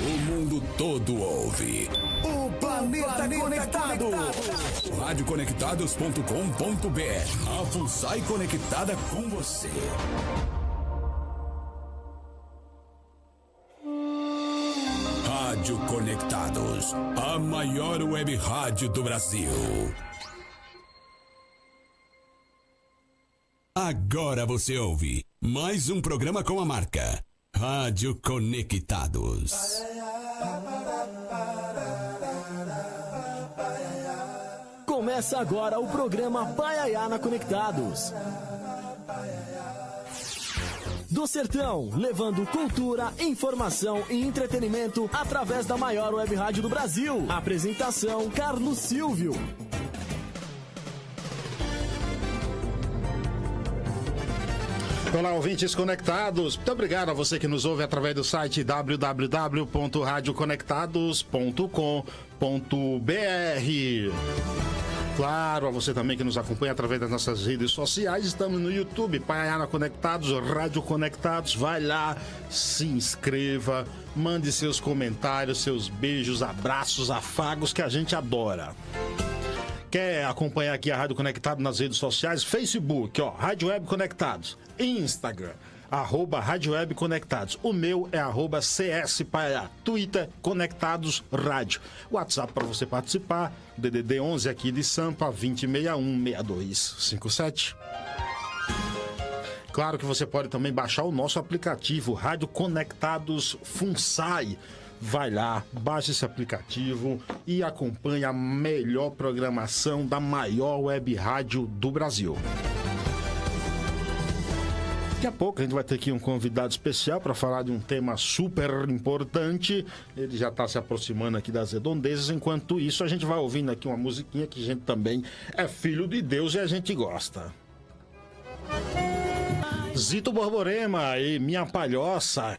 O mundo todo ouve. O planeta conectado. Radioconectados.com.br. A FUNSAI conectada com você. Rádio Conectados, a maior web rádio do Brasil. Agora você ouve mais um programa com a marca Rádio Conectados. Começa agora o programa Paiaiana Conectados. Do Sertão, levando cultura, informação e entretenimento através da maior web rádio do Brasil. Apresentação Carlos Silvio. Olá, ouvintes conectados. Muito obrigado a você que nos ouve através do site www.radioconectados.com.br. Claro, a você também que nos acompanha através das nossas redes sociais. Estamos no YouTube, Paiaiana Conectados, Rádio Conectados. Vai lá, se inscreva, mande seus comentários, seus beijos, abraços, afagos que a gente adora. Quer acompanhar aqui a Rádio Conectado nas redes sociais? Facebook, Rádio Web Conectados. Instagram, @Rádio Web Conectados. O meu é @CS Paiá. Twitter, Conectados Rádio. WhatsApp para você participar, DDD 11 aqui de Sampa, 2061-6257. Claro que você pode também baixar o nosso aplicativo, Rádio Conectados FUNSAI. Vai lá, baixa esse aplicativo e acompanhe a melhor programação da maior web rádio do Brasil. Daqui a pouco a gente vai ter aqui um convidado especial para falar de um tema super importante. Ele já está se aproximando aqui das redondezas. Enquanto isso, a gente vai ouvindo aqui uma musiquinha que a gente também é filho de Deus e a gente gosta. Zito Borborema e Minha Palhoça.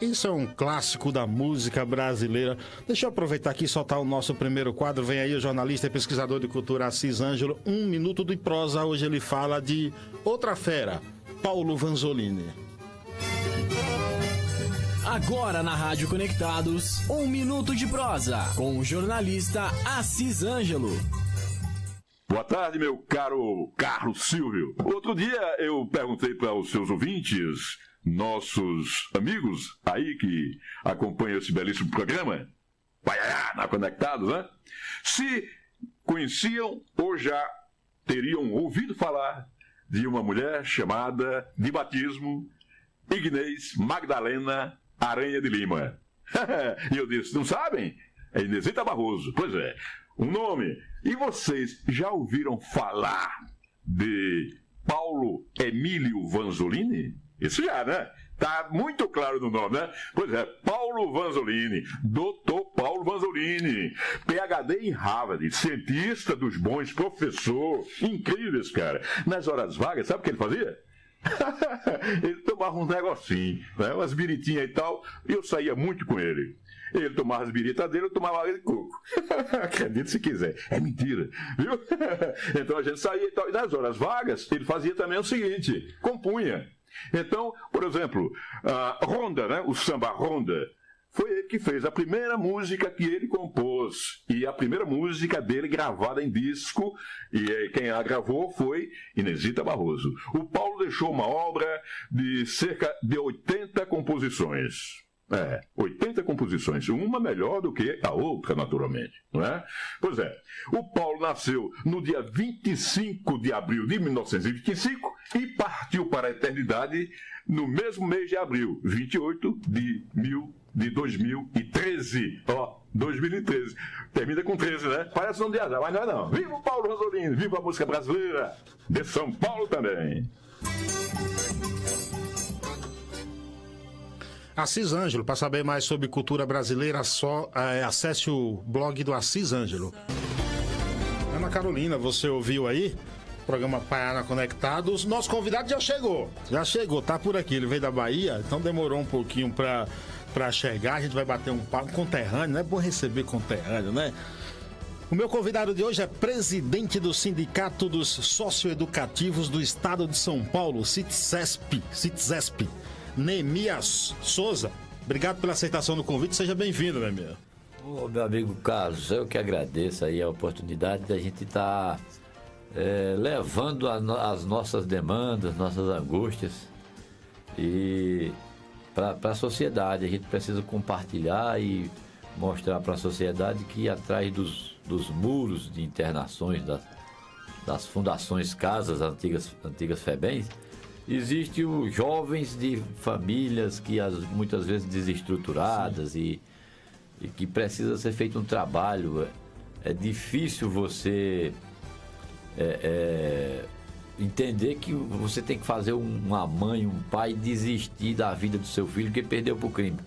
Isso é um clássico da música brasileira. Deixa eu aproveitar aqui e soltar o nosso primeiro quadro. Vem aí o jornalista e pesquisador de cultura Assis Ângelo. 1 minuto de prosa. Hoje ele fala de outra fera, Paulo Vanzolini. Agora na Rádio Conectados, 1 minuto de prosa com o jornalista Assis Ângelo. Boa tarde, meu caro Carlos Silvio. Outro dia eu perguntei para os seus ouvintes, nossos amigos aí que acompanham esse belíssimo programa, Paiaiana Conectados, né? Se conheciam ou já teriam ouvido falar de uma mulher chamada, de batismo, Ignez Magdalena Aranha de Lima. E eu disse, não sabem? É Inesita Barroso. Pois é, um nome. E vocês já ouviram falar de Paulo Emílio Vanzolini? Isso já, né? Tá muito claro no nome, né? Pois é, Paulo Vanzolini, Dr. Paulo Vanzolini, PhD em Harvard, cientista dos bons, professor, incrível esse cara. Nas horas vagas, sabe o que ele fazia? Ele tomava um negocinho, né? Umas biritinhas e tal, e eu saía muito com ele. Ele tomava as biritas dele, eu tomava água de coco. Acredite se quiser. É mentira, viu? Então a gente saía e tal. E nas horas vagas, ele fazia também o seguinte, compunha. Então, por exemplo, a Ronda, né? O samba Ronda, foi ele que fez a primeira música que ele compôs. E a primeira música dele gravada em disco, e quem a gravou foi Inesita Barroso. O Paulo deixou uma obra de cerca de 80 composições. 80 composições, uma melhor do que a outra, naturalmente, não é? Pois é, o Paulo nasceu no dia 25 de abril de 1925 e partiu para a eternidade no mesmo mês de abril, 28 de 2013. 2013. Termina com 13, né? Parece um dia já, mas não é não. Viva o Paulo Vanzolini, viva a música brasileira, de São Paulo também. Assis Ângelo, para saber mais sobre cultura brasileira, acesse o blog do Assis Ângelo. Ana Carolina, você ouviu aí? Programa Paiaiana Conectados. Nosso convidado já chegou, tá por aqui. Ele veio da Bahia, então demorou um pouquinho para chegar. A gente vai bater um papo conterrâneo, não é bom receber conterrâneo, né? O meu convidado de hoje é presidente do Sindicato dos Socioeducativos do Estado de São Paulo, CITSESP. Neemias Souza. Obrigado pela aceitação do convite, seja bem-vindo, meu amigo. Ô, meu amigo Carlos, eu que agradeço aí a oportunidade da gente estar levando as nossas demandas, nossas angústias e para a sociedade. A gente precisa compartilhar e mostrar para a sociedade que atrás dos muros de internações das fundações casas, antigas FEBEMs, existem os jovens de famílias que muitas vezes desestruturadas e que precisa ser feito um trabalho. É difícil você entender que você tem que fazer uma mãe, um pai desistir da vida do seu filho que perdeu para o crime.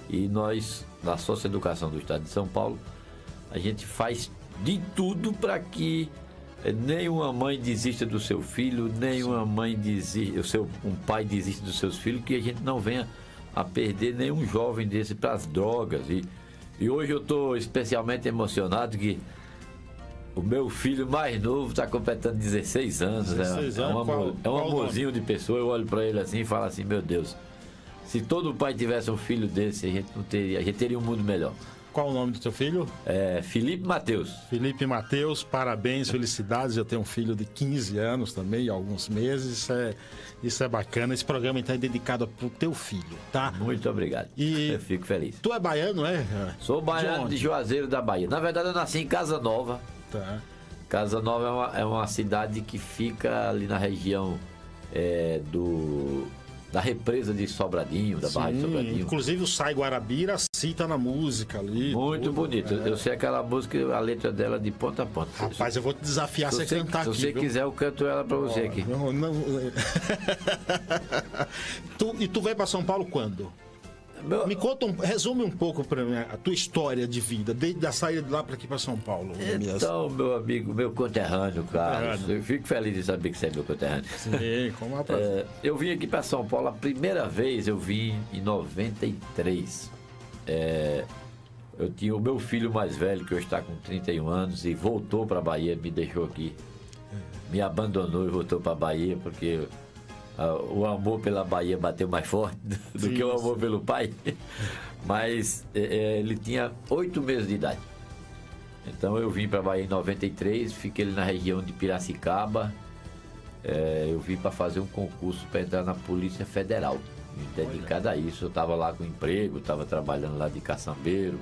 E nós, na Socieducação do Estado de São Paulo, a gente faz de tudo para que nenhuma mãe desista do seu filho, nenhuma mãe um pai desista dos seus filhos, que a gente não venha a perder nenhum jovem desse para as drogas. E hoje eu estou especialmente emocionado que o meu filho mais novo está completando 16 anos. 16 anos. É um amorzinho de pessoa. Eu olho para ele assim e falo assim: meu Deus, se todo pai tivesse um filho desse, a gente teria um mundo melhor. Qual o nome do seu filho? Felipe Mateus. Felipe Mateus, parabéns, felicidades. Eu tenho um filho de 15 anos também, há alguns meses. Isso é bacana. Esse programa então é dedicado pro teu filho, tá? Muito obrigado. Eu fico feliz. Tu é baiano, é? Sou baiano de Juazeiro da Bahia. Na verdade, eu nasci em Casa Nova. Tá. Casa Nova é uma cidade que fica ali na região da represa de Sobradinho, da Barra de Sobradinho. Inclusive o Sai Guarabira cita na música ali. Muito bonito. Eu sei aquela música, a letra dela de ponta a ponta. Rapaz, eu vou te desafiar a cantar aqui. Se você quiser, eu canto ela pra você aqui. Não. E tu vai pra São Paulo quando? Me conta, resume um pouco para mim a tua história de vida, desde a saída de lá para aqui para São Paulo. Então, meu amigo, meu conterrâneo, Carlos, eu fico feliz de saber que você é meu conterrâneo. Sim, como é prazer. Eu vim aqui para São Paulo, a primeira vez eu vim em 93. Eu tinha o meu filho mais velho, que hoje está com 31 anos, e voltou para a Bahia, me deixou aqui. Me abandonou e voltou para a Bahia, porque o amor pela Bahia bateu mais forte do que o amor pelo pai. Mas ele tinha 8 meses de idade. Então eu vim para a Bahia em 93, fiquei ali na região de Piracicaba. Eu vim para fazer um concurso para entrar na Polícia Federal. Me dedicado a isso. Eu estava lá com emprego, estava trabalhando lá de caçambeiro.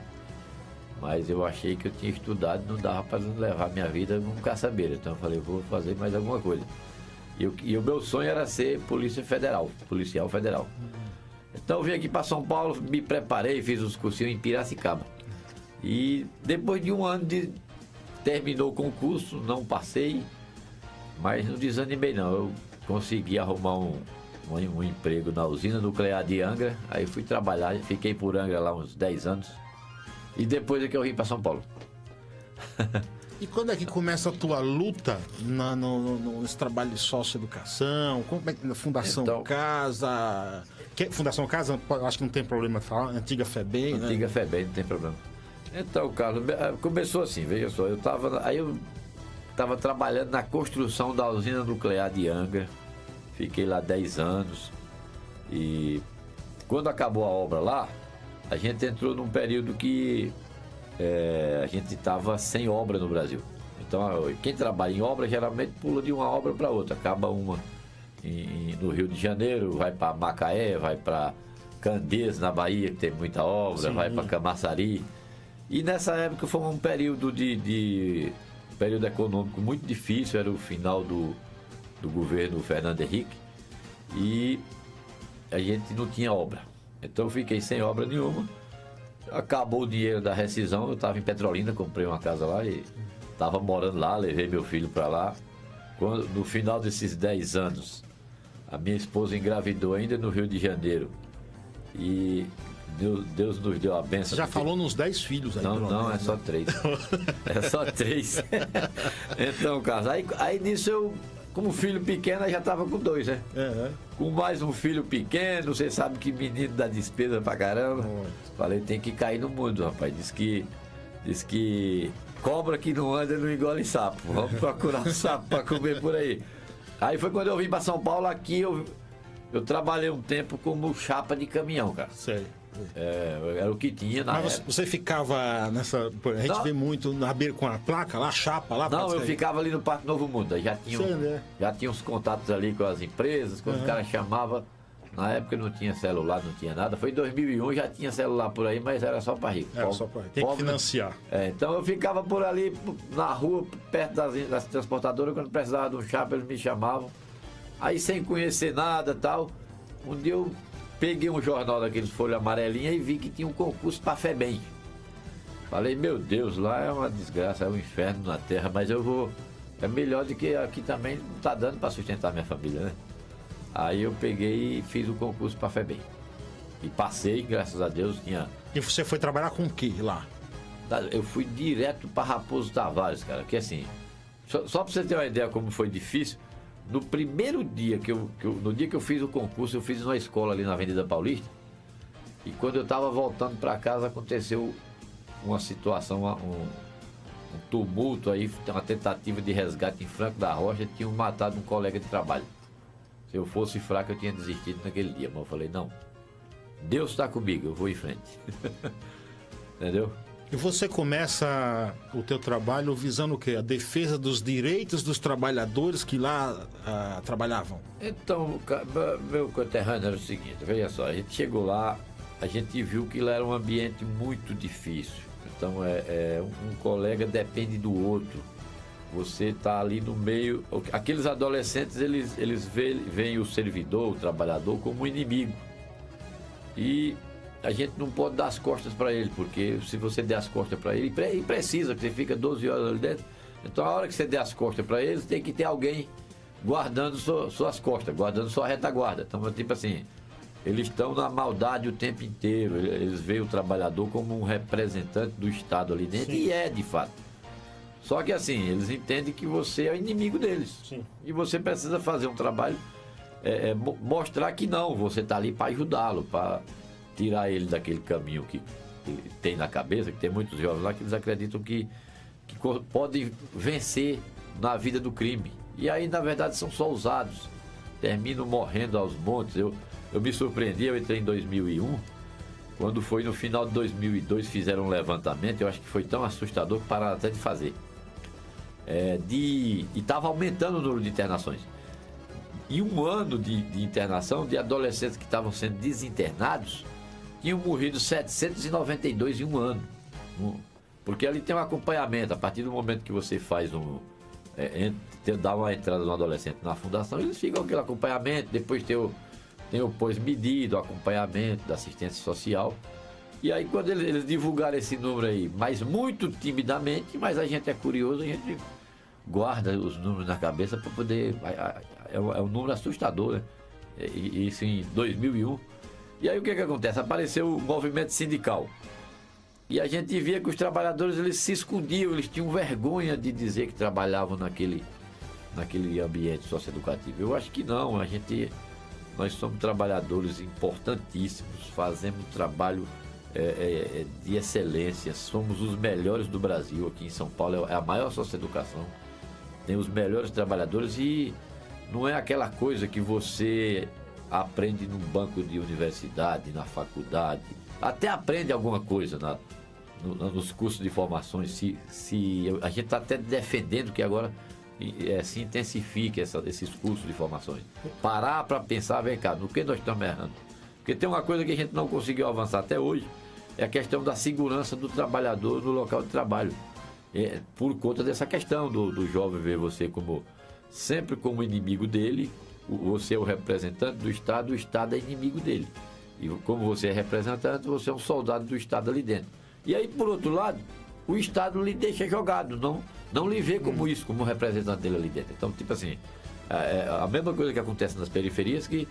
Mas eu achei que eu tinha estudado, não dava para levar minha vida como caçambeiro. Então eu falei, vou fazer mais alguma coisa. E o meu sonho era ser policial federal. Então eu vim aqui para São Paulo, me preparei, fiz os cursinhos em Piracicaba. E depois de um ano terminou o concurso, não passei, mas não desanimei não. Eu consegui arrumar um emprego na usina nuclear de Angra, aí fui trabalhar, fiquei por Angra lá uns 10 anos. E depois é que eu vim para São Paulo. E quando é que começa a tua luta nesse trabalho de socioeducação? Como é que na Fundação Casa? Fundação Casa, acho que não tem problema falar. Antiga FEBEM, né? Antiga FEBEM, não tem problema. Então, Carlos, começou assim, veja só. Eu estava trabalhando na construção da usina nuclear de Angra. Fiquei lá 10 anos. E quando acabou a obra lá, a gente entrou num período que a gente estava sem obra no Brasil. Então, quem trabalha em obra geralmente pula de uma obra para outra. Acaba uma no Rio de Janeiro, vai para Macaé, vai para Candeias, na Bahia, que tem muita obra, vai para Camaçari. E nessa época foi um período período econômico muito difícil, era o final do governo Fernando Henrique, e a gente não tinha obra. Então eu fiquei sem obra nenhuma. Acabou o dinheiro da rescisão, eu estava em Petrolina, comprei uma casa lá e estava morando lá, levei meu filho para lá. No final desses 10 anos, a minha esposa engravidou ainda no Rio de Janeiro. E Deus nos deu a bênção. Você já falou nos 10 filhos aí? Não, é só 3. É só 3. Então, Carlos, aí nisso eu, como filho pequeno, eu já estava com 2, né? Com mais um filho pequeno, você sabe que menino dá despesa pra caramba. Falei, tem que cair no mundo, rapaz. Diz que cobra que não anda não engole sapo. Vamos procurar um sapo pra comer por aí. Aí foi quando eu vim pra São Paulo. Aqui eu trabalhei um tempo como chapa de caminhão, cara. Sei. Era o que tinha na Mas época. você ficava nessa... A gente Não. vê muito na beira com a placa lá, a chapa lá. Não, pra eu sair. ficava ali no Parque Novo Mundo. Aí Sei, né? já tinha uns contatos ali com as empresas. Quando o cara chamava, na época não tinha celular, não tinha nada. Foi em 2001, já tinha celular por aí, mas era só para rico. Era só pra... Tem que financiar. Então eu ficava por ali, na rua, perto das transportadoras. Quando precisava de um chapa, eles me chamavam. Aí sem conhecer nada e tal, um dia eu peguei um jornal daqueles folha amarelinha e vi que tinha um concurso para FEBEM. Falei, meu Deus, lá é uma desgraça, é um inferno na terra, mas eu vou... É melhor do que aqui também não está dando para sustentar minha família, né? Aí eu peguei e fiz o concurso para FEBEM. E passei, graças a Deus, tinha... E você foi trabalhar com o que lá? Eu fui direto para Raposo Tavares, cara, que assim... Só para você ter uma ideia como foi difícil, no primeiro dia no dia que eu fiz o concurso, eu fiz numa escola ali na Avenida Paulista. E quando eu estava voltando para casa, aconteceu uma situação, um tumulto aí, uma tentativa de resgate em Franco da Rocha. Tinham matado um colega de trabalho. Se eu fosse fraco, eu tinha desistido naquele dia. Mas eu falei, não, Deus está comigo, eu vou em frente. Entendeu? E você começa o teu trabalho visando o quê? A defesa dos direitos dos trabalhadores que lá trabalhavam. Então, meu conterrâneo era o seguinte, veja só, a gente chegou lá, a gente viu que lá era um ambiente muito difícil. Então, um colega depende do outro. Você está ali no meio... Aqueles adolescentes, eles veem o servidor, o trabalhador, como um inimigo. E a gente não pode dar as costas para ele, porque se você der as costas para ele, e precisa, que você fica 12 horas ali dentro. Então, a hora que você der as costas para eles, tem que ter alguém guardando suas costas, guardando sua retaguarda. Então, tipo assim, eles estão na maldade o tempo inteiro. Eles veem o trabalhador como um representante do Estado ali dentro. Sim. E é, de fato. Só que assim, eles entendem que você é o inimigo deles. Sim. E você precisa fazer um trabalho, mostrar que não, você está ali para ajudá-lo, para tirar ele daquele caminho que tem na cabeça, que tem muitos jovens lá que eles acreditam que podem vencer na vida do crime. E aí, na verdade, são só usados. Terminam morrendo aos montes. Eu me surpreendi, eu entrei em 2001, quando foi no final de 2002, fizeram um levantamento, eu acho que foi tão assustador que pararam até de fazer. E estava aumentando o número de internações. Em um ano de internação, de adolescentes que estavam sendo desinternados, tinham morrido 792 em um ano. Porque ali tem um acompanhamento. A partir do momento que você faz dá uma entrada no adolescente na fundação, eles ficam com aquele acompanhamento, depois tem o pós-medido, o acompanhamento da assistência social. E aí, quando eles divulgaram esse número aí, mas muito timidamente, mas a gente é curioso, a gente guarda os números na cabeça para poder... É um número assustador, né? Isso em 2001. E aí o que acontece? Apareceu o movimento sindical. E a gente via que os trabalhadores, eles se escondiam, eles tinham vergonha de dizer que trabalhavam naquele ambiente socioeducativo. Eu acho que não, nós somos trabalhadores importantíssimos, fazemos trabalho de excelência, somos os melhores do Brasil. Aqui em São Paulo é a maior socioeducação, tem os melhores trabalhadores e não é aquela coisa que você aprende num banco de universidade, na faculdade, até aprende alguma coisa nos cursos de formações, a gente está até defendendo que agora se intensifique esses cursos de formações. Parar para pensar, vem cá, no que nós estamos errando? Porque tem uma coisa que a gente não conseguiu avançar até hoje, é a questão da segurança do trabalhador no local de trabalho. Por conta dessa questão do jovem ver você sempre como inimigo dele, você é o representante do Estado, o Estado é inimigo dele. E como você é representante, você é um soldado do Estado ali dentro. E aí, por outro lado, o Estado lhe deixa jogado, não lhe vê como isso, como representante dele ali dentro. Então, tipo assim, a mesma coisa que acontece nas periferias, que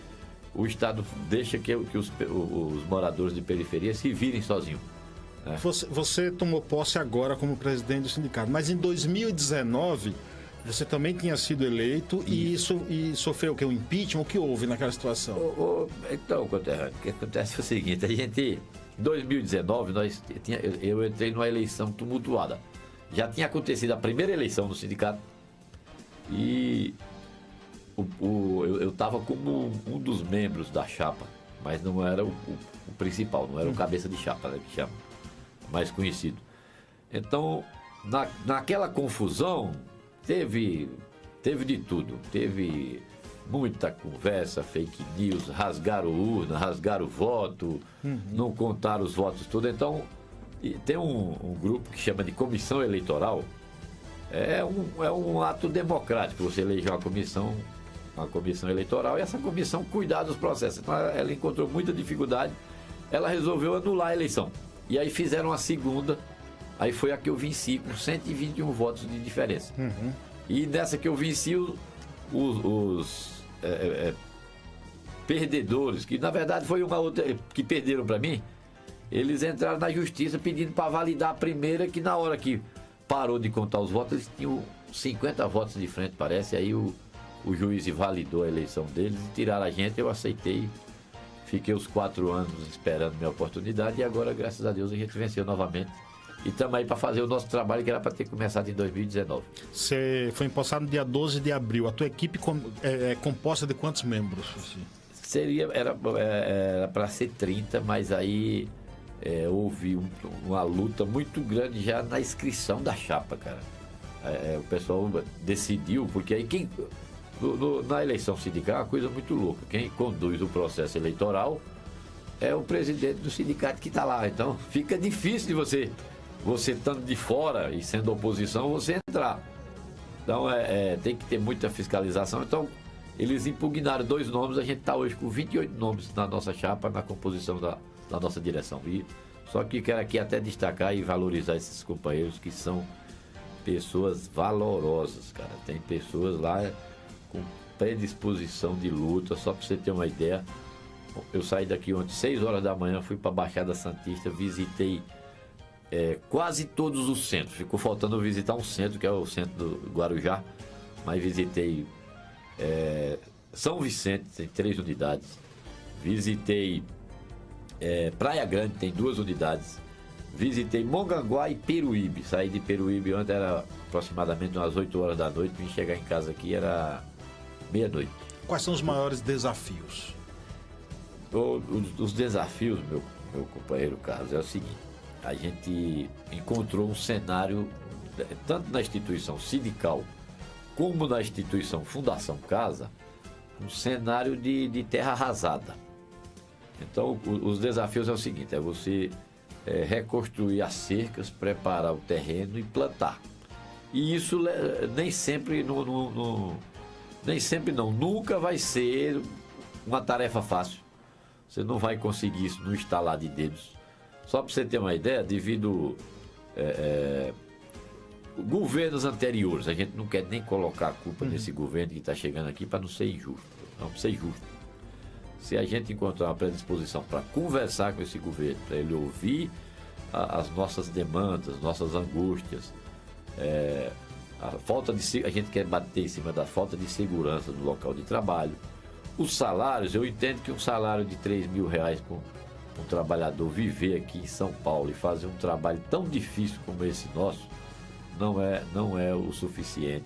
o Estado deixa que os moradores de periferia se virem sozinhos. Você tomou posse agora como presidente do sindicato, mas em 2019 você também tinha sido eleito e sofreu o impeachment? O que houve naquela situação? Então, o que acontece é o seguinte, em 2019 eu entrei numa eleição tumultuada. Já tinha acontecido a primeira eleição do sindicato e eu estava como um dos membros da chapa mas não era o principal, não era o cabeça de chapa, né, que chama, mais conhecido. Então, naquela confusão, teve de tudo. Teve muita conversa, fake news, rasgaram urna, rasgaram voto, não contaram os votos todos. Então, tem um grupo que chama de comissão eleitoral. É um ato democrático você eleger uma comissão eleitoral, e essa comissão cuidar dos processos. Então, ela encontrou muita dificuldade, ela resolveu anular a eleição. E aí fizeram a segunda, aí foi a que eu venci com 121 votos de diferença. E nessa que eu venci, os perdedores, que na verdade foi uma outra que perderam para mim, eles entraram na justiça pedindo para validar a primeira, que na hora que parou de contar os votos, eles tinham 50 votos de frente, parece. Aí o juiz validou a eleição deles e tiraram a gente. Eu aceitei, fiquei os 4 anos esperando minha oportunidade, e agora, graças a Deus, a gente venceu novamente. E estamos aí para fazer o nosso trabalho, que era para ter começado em 2019. Você foi empossado no dia 12 de abril. A tua equipe é composta de quantos membros? Era para ser 30, mas aí houve uma luta muito grande já na inscrição da chapa, cara. O pessoal decidiu, porque aí na eleição sindical é uma coisa muito louca. Quem conduz o processo eleitoral é o presidente do sindicato que está lá. Então fica difícil de você estando de fora e sendo oposição, você entrar. Então tem que ter muita fiscalização. Então eles impugnaram 2 nomes. A gente está hoje com 28 nomes na nossa chapa, na composição da nossa direção. Só que quero aqui até destacar e valorizar esses companheiros, que são pessoas valorosas, cara. Tem pessoas lá com predisposição de luta. Só para você ter uma ideia, eu saí daqui ontem 6 horas da manhã, fui para a Baixada Santista, visitei quase todos os centros. Ficou faltando eu visitar um centro, que é o centro do Guarujá, mas visitei São Vicente, tem 3 unidades. Visitei Praia Grande, tem 2 unidades. Visitei Mongaguá e Peruíbe. Saí de Peruíbe ontem, era aproximadamente umas 8 horas da noite. Vim chegar em casa aqui, era meia-noite. Quais são os maiores desafios? Os desafios, meu companheiro Carlos, é o seguinte: a gente encontrou um cenário, tanto na instituição sindical como na instituição Fundação Casa, um cenário de terra arrasada. Então, os desafios é o seguinte: é você reconstruir as cercas, preparar o terreno e plantar. E isso nem sempre nunca vai ser uma tarefa fácil. Você não vai conseguir isso no estalar de dedos. Só para você ter uma ideia, devido governos anteriores, a gente não quer nem colocar a culpa nesse governo que está chegando aqui, para não ser injusto. Não, para ser justo. Se a gente encontrar uma predisposição para conversar com esse governo, para ele ouvir as nossas demandas, nossas angústias, a gente quer bater em cima da falta de segurança no local de trabalho. Os salários, eu entendo que um salário de R$3.000 para um trabalhador viver aqui em São Paulo e fazer um trabalho tão difícil como esse nosso, não é o suficiente.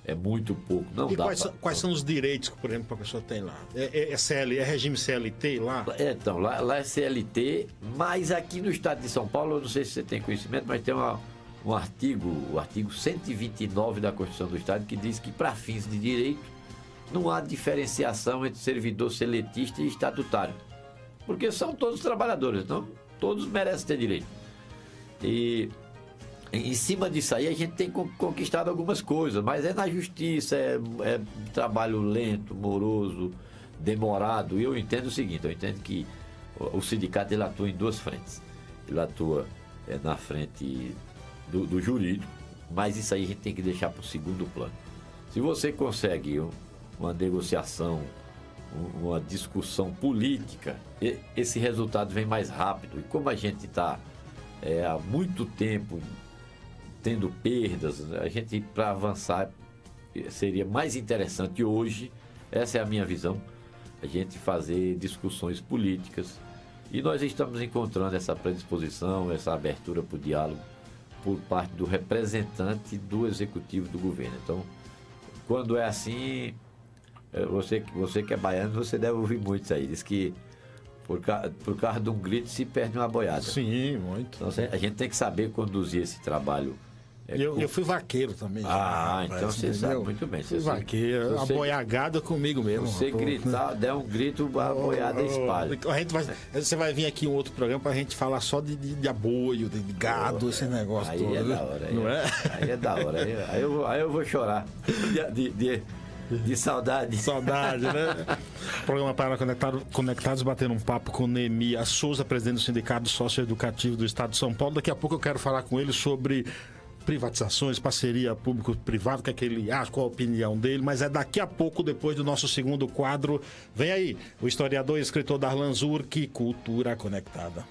É muito pouco. Não dá. Quais são os direitos que, por exemplo, a pessoa tem lá? É regime CLT lá? Então, lá é CLT, mas aqui no estado de São Paulo, eu não sei se você tem conhecimento, mas tem um artigo, o artigo 129 da Constituição do Estado, que diz que, para fins de direito, não há diferenciação entre servidor seletista e estatutário. Porque são todos trabalhadores, então todos merecem ter direito. E em cima disso aí a gente tem conquistado algumas coisas, mas é na justiça, é trabalho lento, moroso, demorado. E eu entendo o seguinte: eu entendo que o sindicato ele atua em 2 frentes. Ele atua na frente do jurídico, mas isso aí a gente tem que deixar para o segundo plano. Se você consegue uma negociação, uma discussão política, esse resultado vem mais rápido. E como a gente está há muito tempo tendo perdas, a gente, para avançar, seria mais interessante hoje, essa é a minha visão, a gente fazer discussões políticas. E nós estamos encontrando essa predisposição, essa abertura para o diálogo por parte do representante do executivo do governo. Então, quando é assim, você que é baiano, você deve ouvir muito isso aí. Diz que Por causa de um grito se perde uma boiada. Sim, muito. Então a gente tem que saber conduzir esse trabalho. Eu fui vaqueiro também. Então você sabe muito bem. Fui vaqueiro, a boiagada comigo mesmo. Você gritar, der um grito, a boiada espalha. Você vai vir aqui em outro programa pra gente falar só de aboio, de gado, esse negócio aí todo. É da hora, não é? Aí é da hora. Aí eu vou chorar de saudade. Saudade, né? Programa Para Conectados, batendo um papo com Neemias Souza, presidente do Sindicato Socioeducativo do Estado de São Paulo. Daqui a pouco eu quero falar com ele sobre privatizações, parceria público-privado, o que é que ele acha, qual a opinião dele, mas é daqui a pouco, depois do nosso segundo quadro. Vem aí, o historiador e escritor Darlan Zurk, Cultura Conectada.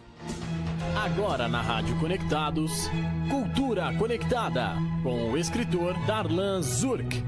Agora na Rádio Conectados, Cultura Conectada, com o escritor Darlan Zurk.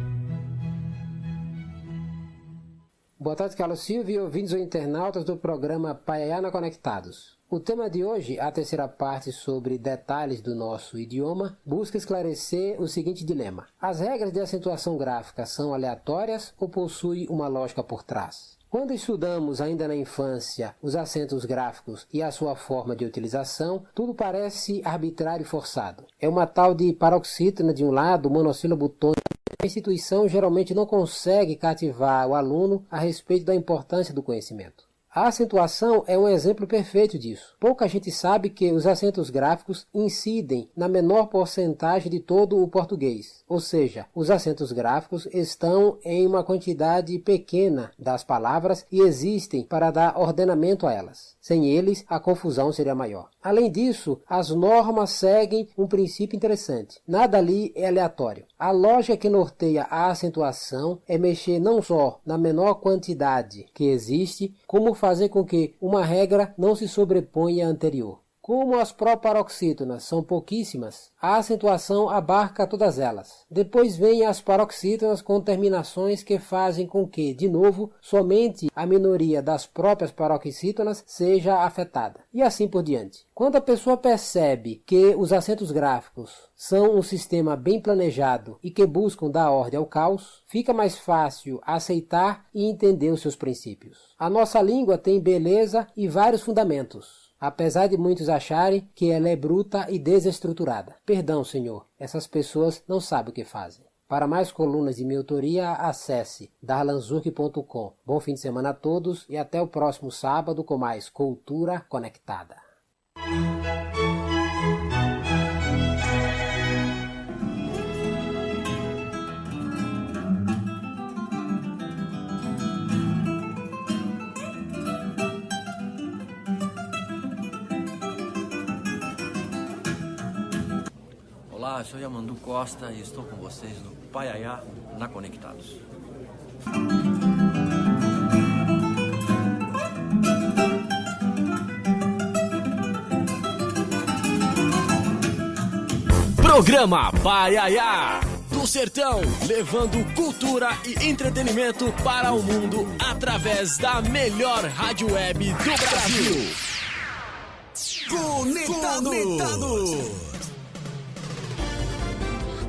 Boa tarde, Carlos Silvio e ouvintes ou internautas do programa Paiaiana Conectados. O tema de hoje, a terceira parte sobre detalhes do nosso idioma, busca esclarecer o seguinte dilema. As regras de acentuação gráfica são aleatórias ou possuem uma lógica por trás? Quando estudamos ainda na infância os acentos gráficos e a sua forma de utilização, tudo parece arbitrário e forçado. É uma tal de paroxítona de um lado, monossílabo tônico. A instituição geralmente não consegue cativar o aluno a respeito da importância do conhecimento. A acentuação é um exemplo perfeito disso. Pouca gente sabe que os acentos gráficos incidem na menor porcentagem de todo o português. Ou seja, os acentos gráficos estão em uma quantidade pequena das palavras e existem para dar ordenamento a elas. Sem eles, a confusão seria maior. Além disso, as normas seguem um princípio interessante. Nada ali é aleatório. A lógica que norteia a acentuação é mexer não só na menor quantidade que existe, como fazer com que uma regra não se sobreponha à anterior. Como as proparoxítonas são pouquíssimas, a acentuação abarca todas elas. Depois vêm as paroxítonas com terminações que fazem com que, de novo, somente a minoria das próprias paroxítonas seja afetada. E assim por diante. Quando a pessoa percebe que os acentos gráficos são um sistema bem planejado e que buscam dar ordem ao caos, fica mais fácil aceitar e entender os seus princípios. A nossa língua tem beleza e vários fundamentos, apesar de muitos acharem que ela é bruta e desestruturada. Perdão, senhor, essas pessoas não sabem o que fazem. Para mais colunas de minha autoria, acesse darlanzurk.com. Bom fim de semana a todos e até o próximo sábado com mais Cultura Conectada. Olá, eu sou Yamandu Costa e estou com vocês no Paiaiá na Conectados. Programa Paiaiá do Sertão, levando cultura e entretenimento para o mundo através da melhor rádio web do Brasil. Conectado.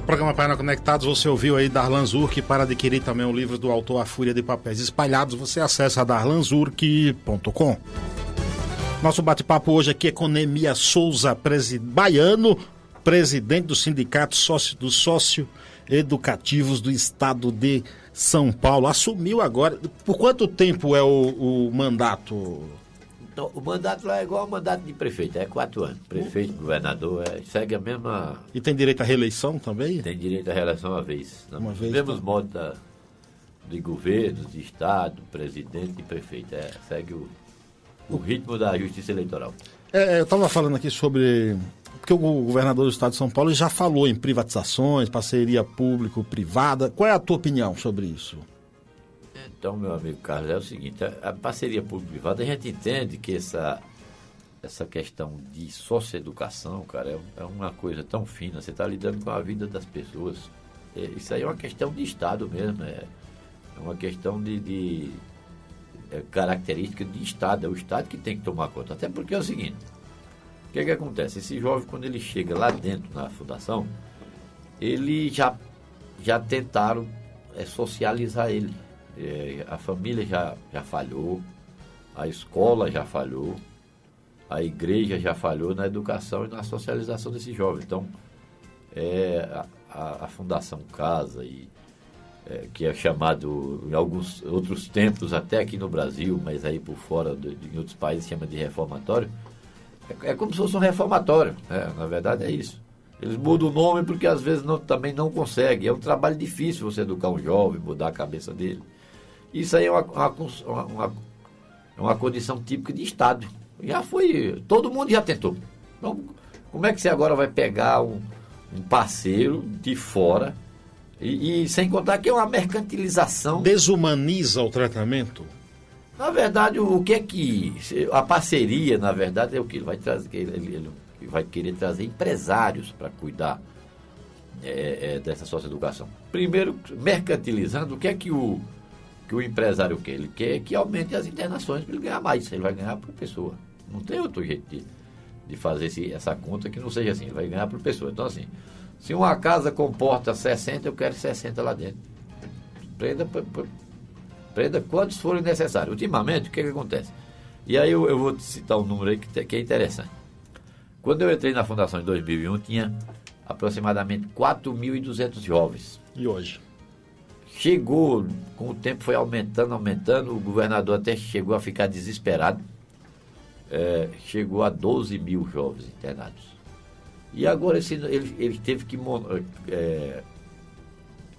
Programa Paiaiana Conectados, você ouviu aí Darlan Zurk. Para adquirir também o livro do autor A Fúria de Papéis Espalhados, você acessa darlanzurk.com. Nosso bate-papo hoje aqui é com Neemias Souza, baiano, presidente do Sindicato dos Socioeducativos do Estado de São Paulo. Assumiu agora. Por quanto tempo é o mandato? Então, o mandato lá é igual ao mandato de prefeito, é 4 anos. Prefeito, governador, segue a mesma... E tem direito à reeleição também? Tem direito à reeleição uma vez. Uma vez, mesmos tá. modos de governo, de estado, presidente e prefeito. Segue o ritmo da justiça eleitoral. Eu estava falando aqui sobre... Porque o governador do estado de São Paulo já falou em privatizações, parceria público-privada. Qual é a tua opinião sobre isso? Então, meu amigo Carlos, é o seguinte, a parceria público-privada, a gente entende que essa questão de socioeducação, cara, é uma coisa tão fina, você está lidando com a vida das pessoas. Isso aí é uma questão de Estado mesmo, é uma questão de característica de Estado, é o Estado que tem que tomar conta. Até porque é o seguinte, o que acontece? Esse jovem, quando ele chega lá dentro na fundação, ele já socializar ele. A família já falhou, a escola já falhou, a igreja já falhou na educação e na socialização desse jovem. Então, a Fundação Casa, que é chamado em alguns outros tempos, até aqui no Brasil, mas aí por fora, em outros países, chama de reformatório, é como se fosse um reformatório, né? Na verdade é isso. Eles mudam o nome porque às vezes também não conseguem. É um trabalho difícil você educar um jovem, mudar a cabeça dele. Isso aí é uma condição típica de Estado. Já foi, todo mundo já tentou. Então, como é que você agora vai pegar um parceiro de fora e sem contar que é uma mercantilização? Desumaniza o tratamento? Na verdade, o que é que... A parceria, na verdade, é o que ele vai trazer. Ele vai querer trazer empresários para cuidar dessa socioeducação. Primeiro, mercantilizando, o que é que o empresário quer? Ele quer que aumente as internações para ele ganhar mais. Ele vai ganhar por pessoa. Não tem outro jeito de fazer essa conta que não seja assim. Ele vai ganhar por pessoa. Então, assim, se uma casa comporta 60, eu quero 60 lá dentro. Prenda quantos forem necessários. Ultimamente, o que acontece? E aí eu vou te citar um número aí que é interessante. Quando eu entrei na Fundação em 2001, tinha aproximadamente 4.200 jovens. E hoje? Chegou, com o tempo foi aumentando, o governador até chegou a ficar desesperado. Chegou a 12 mil jovens internados. E agora ele teve que...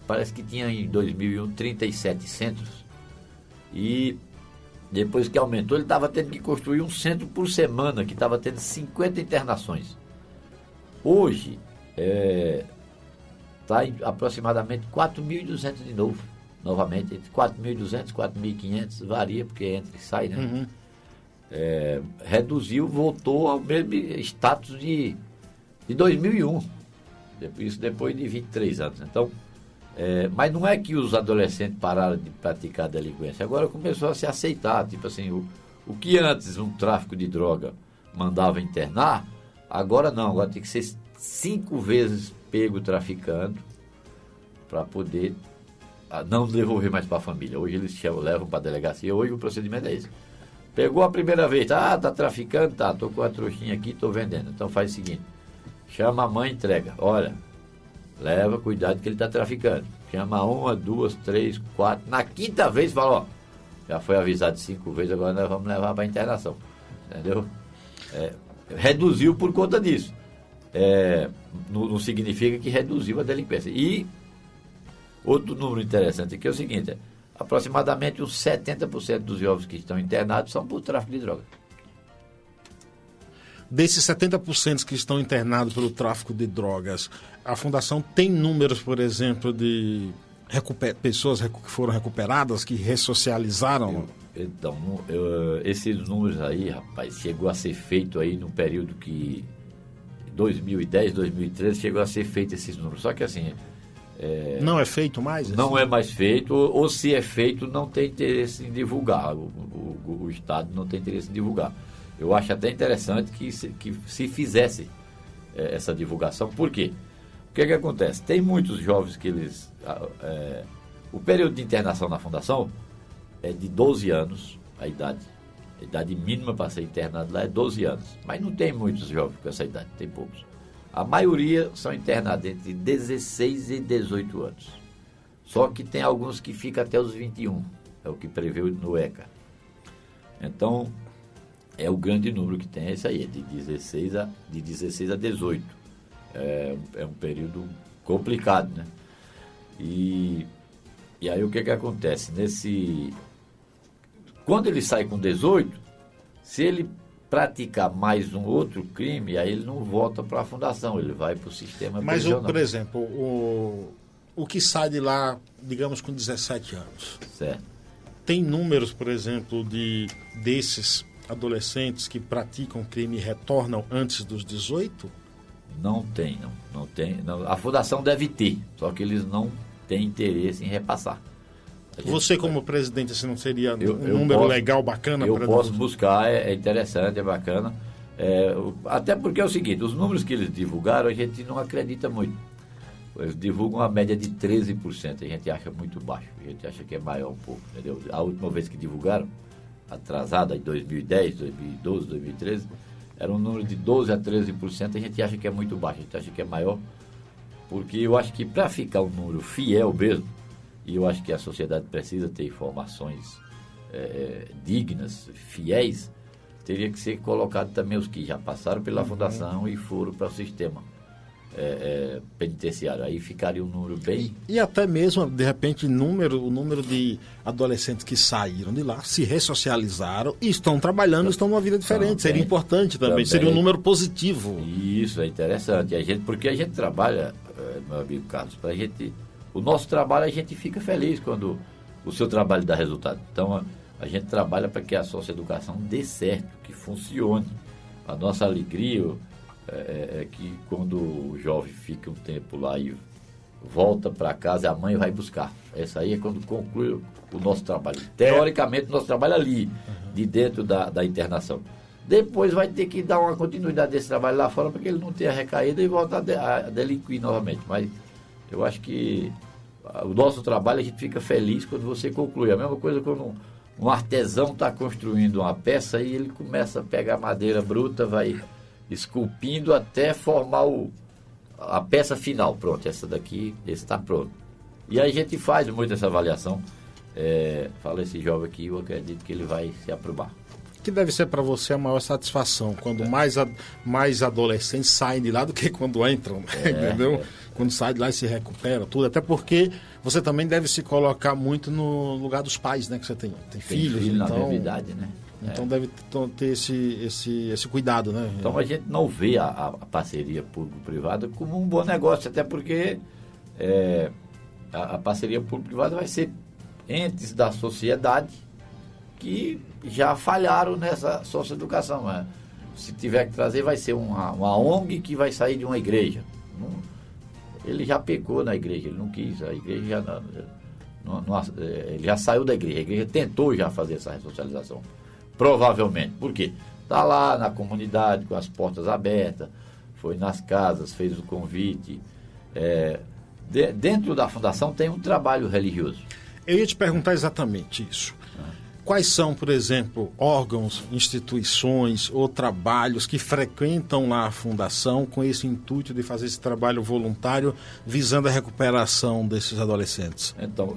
parece que tinha em 2001 37 centros. E depois que aumentou, ele estava tendo que construir um centro por semana, que estava tendo 50 internações. Hoje, está em aproximadamente 4.200 de novo. Novamente, entre 4.200 e 4.500, varia, porque entra e sai, né? Uhum. Reduziu, voltou ao mesmo status de 2001. Isso depois de 23 anos. Então, mas não é que os adolescentes pararam de praticar delinquência. Agora começou a se aceitar. Tipo assim, o que antes um tráfico de droga mandava internar, agora não. Agora tem que ser 5 vezes pego traficando para poder não devolver mais para a família. Hoje eles levam para a delegacia. Hoje o procedimento é esse. Pegou a primeira vez, tá traficando, tô com a trouxinha aqui, tô vendendo. Então faz o seguinte, chama a mãe e entrega. Olha, leva cuidado que ele está traficando. Chama 1, 2, 3, 4. Na 5ª vez fala, já foi avisado 5 vezes, agora nós vamos levar para a internação. Entendeu? Reduziu por conta disso. Não significa que reduziu a delinquência. E outro número interessante aqui é o seguinte, aproximadamente uns 70% dos jovens que estão internados são por tráfico de drogas. Desses 70% que estão internados pelo tráfico de drogas, a Fundação tem números, por exemplo, de pessoas que foram recuperadas, que ressocializaram? Esses números aí, rapaz, chegou a ser feito aí num período que 2010, 2013, chegou a ser feito esses números. Só que assim... não é feito mais? Não é mais feito, ou se é feito, não tem interesse em divulgar. O Estado não tem interesse em divulgar. Eu acho até interessante que se fizesse essa divulgação. Por quê? O que acontece? Tem muitos jovens que eles... o período de internação na Fundação é de 12 anos, a idade mínima para ser internado lá é 12 anos. Mas não tem muitos jovens com essa idade, tem poucos. A maioria são internados entre 16 e 18 anos. Só que tem alguns que ficam até os 21, é o que prevê no ECA. Então, é o grande número que tem, esse aí, de 16 a 18. É um período complicado, né? E aí o que acontece? Quando ele sai com 18, se ele praticar mais um outro crime, aí ele não volta para a Fundação, ele vai para o sistema prisional. Mas, por exemplo, o que sai de lá, digamos, com 17 anos, certo. Tem números, por exemplo, desses adolescentes que praticam crime e retornam antes dos 18? Não tem. A Fundação deve ter, só que eles não têm interesse em repassar. Você, como presidente, assim, não seria um número legal, bacana? Eu posso buscar, é interessante, é bacana. Até porque é o seguinte, os números que eles divulgaram, a gente não acredita muito. Eles divulgam a média de 13%, a gente acha muito baixo, a gente acha que é maior um pouco, entendeu? A última vez que divulgaram, atrasada, em 2010, 2012, 2013, era um número de 12% a 13%, a gente acha que é muito baixo, a gente acha que é maior, porque eu acho que para ficar um número fiel mesmo, e eu acho que a sociedade precisa ter informações dignas, fiéis, teria que ser colocado também os que já passaram pela fundação e foram para o sistema penitenciário. Aí ficaria um número bem... E até mesmo, de repente, o número de adolescentes que saíram de lá, se ressocializaram e estão trabalhando, estão numa vida diferente. Também, seria importante também, seria um número positivo. Isso, é interessante. Porque a gente trabalha, meu amigo Carlos, o nosso trabalho, a gente fica feliz quando o seu trabalho dá resultado. Então, a gente trabalha para que a socioeducação dê certo, que funcione. A nossa alegria é que quando o jovem fica um tempo lá e volta para casa, a mãe vai buscar. Essa aí é quando conclui o nosso trabalho. Teoricamente, o nosso trabalho ali, de dentro da internação. Depois vai ter que dar uma continuidade desse trabalho lá fora para que ele não tenha recaída e voltar a delinquir novamente. Mas eu acho que o nosso trabalho, a gente fica feliz quando você conclui. A mesma coisa quando um artesão está construindo uma peça e ele começa a pegar madeira bruta, vai esculpindo até formar a peça final. Pronto, esse está pronto. E aí a gente faz muito essa avaliação. Fala esse jovem aqui, eu acredito que ele vai se aprovar. Que deve ser para você a maior satisfação, quando mais adolescentes saem de lá do que quando entram, entendeu? Quando sai de lá e se recupera tudo, até porque você também deve se colocar muito no lugar dos pais, né, que você tem filhos, filho, então, na verdade, né? Então deve ter esse cuidado, né? Então a gente não vê a parceria público-privada como um bom negócio, até porque a parceria público-privada vai ser entes da sociedade que já falharam nessa socioeducação. Né? Se tiver que trazer, vai ser uma ONG que vai sair de uma igreja. Ele já pecou na igreja, ele não quis, a igreja ele já saiu da igreja, a igreja tentou já fazer essa ressocialização. Provavelmente. Por quê? Está lá na comunidade, com as portas abertas, foi nas casas, fez o convite. Dentro da fundação tem um trabalho religioso. Eu ia te perguntar exatamente isso. Quais são, por exemplo, órgãos, instituições ou trabalhos que frequentam lá a fundação com esse intuito de fazer esse trabalho voluntário visando a recuperação desses adolescentes? Então,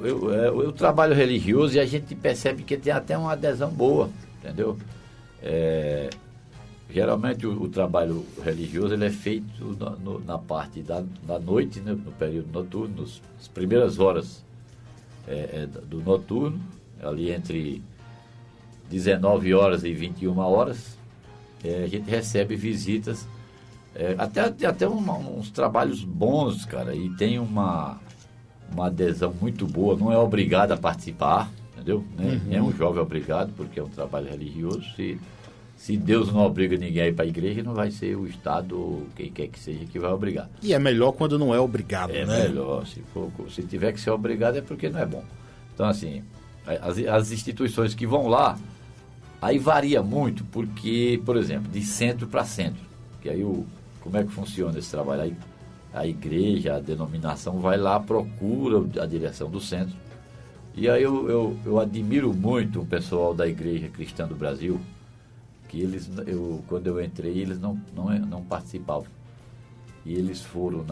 o trabalho religioso, e a gente percebe que tem até uma adesão boa, entendeu? Geralmente o trabalho religioso ele é feito na parte da noite, né, no período noturno, nas primeiras horas do noturno, ali entre 19 horas e 21 horas, a gente recebe visitas, até uns trabalhos bons, cara, e tem uma adesão muito boa, não é obrigado a participar, entendeu? Nem um jovem é obrigado, porque é um trabalho religioso. Se Deus não obriga ninguém a ir para a igreja, não vai ser o Estado ou quem quer que seja que vai obrigar. E é melhor quando não é obrigado, né? É melhor, se tiver que ser obrigado é porque não é bom. Então, assim, as instituições que vão lá, aí varia muito, porque, por exemplo, de centro para centro, que aí como é que funciona esse trabalho? Aí a igreja, a denominação vai lá, procura a direção do centro, e aí eu admiro muito o pessoal da Igreja Cristã do Brasil, que quando eu entrei, eles não participavam, e eles foram